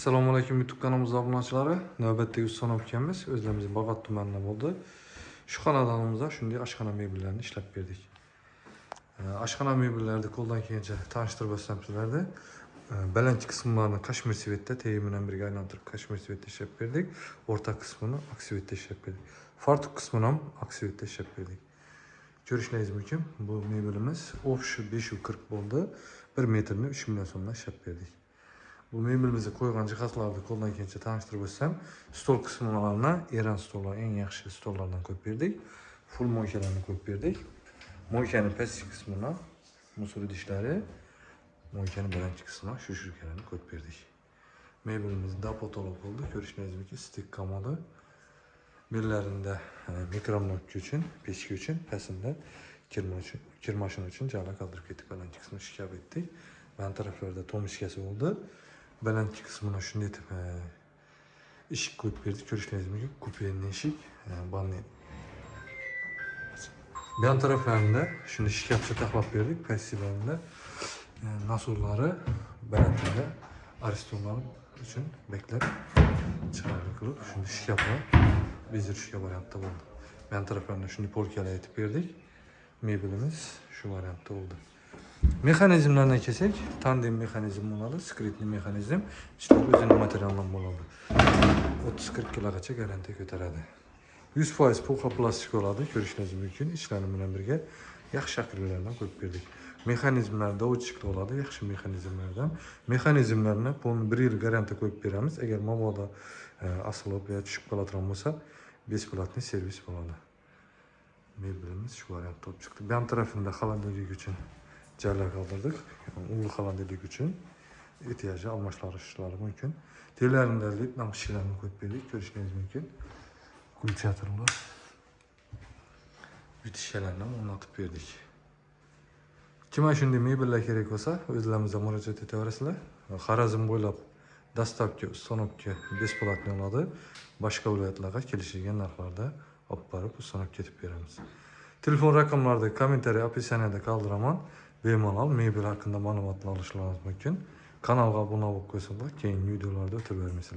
Assalomu alaykum YouTube kanalimiz obunachilari. Navbatdagi sanobkamiz o'zlarimizning Bag'at tumanida bo'ldi. Shu xonadonimizda shunday oshxona mebellarni ishlab berdik. Oshxona mebellarni qo'ldan kelgancha tanishtirib o'tsam sizlarga. Balandchi qismlarini kashmir svetda tegi bilan birga aylantirib kashmir svetda ishlab berdik. O'rta qismini oq svetda ishlab berdik. Fartuq qismini ham oq svetda ishlab berdik. Ko'rishingiz mumkin, bu mebelimiz ofshi 540 bo'ldi. 1 metrni 3 million so'mdan ishlab berdik. Bu mebelimizni qo'ygan jihozlarni qo'ldan kelgancha tanishtirib o'tsam, stol qismlarini Eran stollar eng yaxshi stollardan qo'yib berdik. Full moykalarni qo'yib berdik. Moykani pastki qismini musor idishlari, moykani balandchi qismini shu shirkalarni qo'yib berdik. Mebelimiz dapo to'liq bo'ldi. Ko'rishingiz mumkin, stik kamodi. Bellarida mikrovlnka uchun, pechka uchun, pastida kirmashina uchun joylar qoldirib ketdik. Balandchi qismini shikab etdik. Ben taraflarda tom ishkasi bo'ldi. Balandchi qismini shunday etib eshik qo'yib berdik. Ko'rishingiz mumkin, kupening eshik, banni. Ben taraflarında shunday shikabcha taxlab berdik. Passivalarida nasurlari balandligi aristonlar uchun beklar chiqarib qilib, shunday shikablar bezirishga variantda bo'ldi. Ben taraflarında shunday polkalar etib berdik. Mebelimiz shu variantda bo'ldi. Mexanizmlardan kelsak, tandem mexanizm bo'ladi, skritli mexanizm, ishlar o'zining materialidan bo'ladi. 30-40 yilgacha garantiya ko'taradi. 100% polqa plastik bo'ladi, ko'rishingiz mumkin. Ishlari bilan birga yaxshi akrillardan qo'yib berdik. Mexanizmlarda o'chiqli bo'ladi, yaxshi mexanizmlardan. Mexanizmlarni 1 yil garantiya qo'yib beramiz. Agar mabodo asilib yoki tushib qoladigan bo'lsa, besplatniy servis bo'ladi. Mebelimiz shu variantda olib chiqdi. Bu tarafında xolodilnik uchun joylar qoldirdik. Ulu xolodilnik uchun ehtiyojli almashtirilishlari mumkin. Tezlarida naqshlarni qo'yib berdik, ko'rishingiz mumkin. Kulchatorlar, yutishlarni o'rnatib berdik. Kimga shunday mebellar kerak bo'lsa, o'zlarimizga murojaat etaverasizlar. Xorazm bo'ylab dastavka, ustanobka besplatniy oladi. Boshqa viloyatlarga kelishilgan narxlarda olib borib ustanib ketib beramiz. Telefon raqamlarini kommentariy описаниеda qoldiraman. Bemalol mebel haqida ma'lumotlar olishlaringiz mumkin. Kanalga obuna bo'lib qo'ysangiz, keyingi videolarda o'tib beramiz.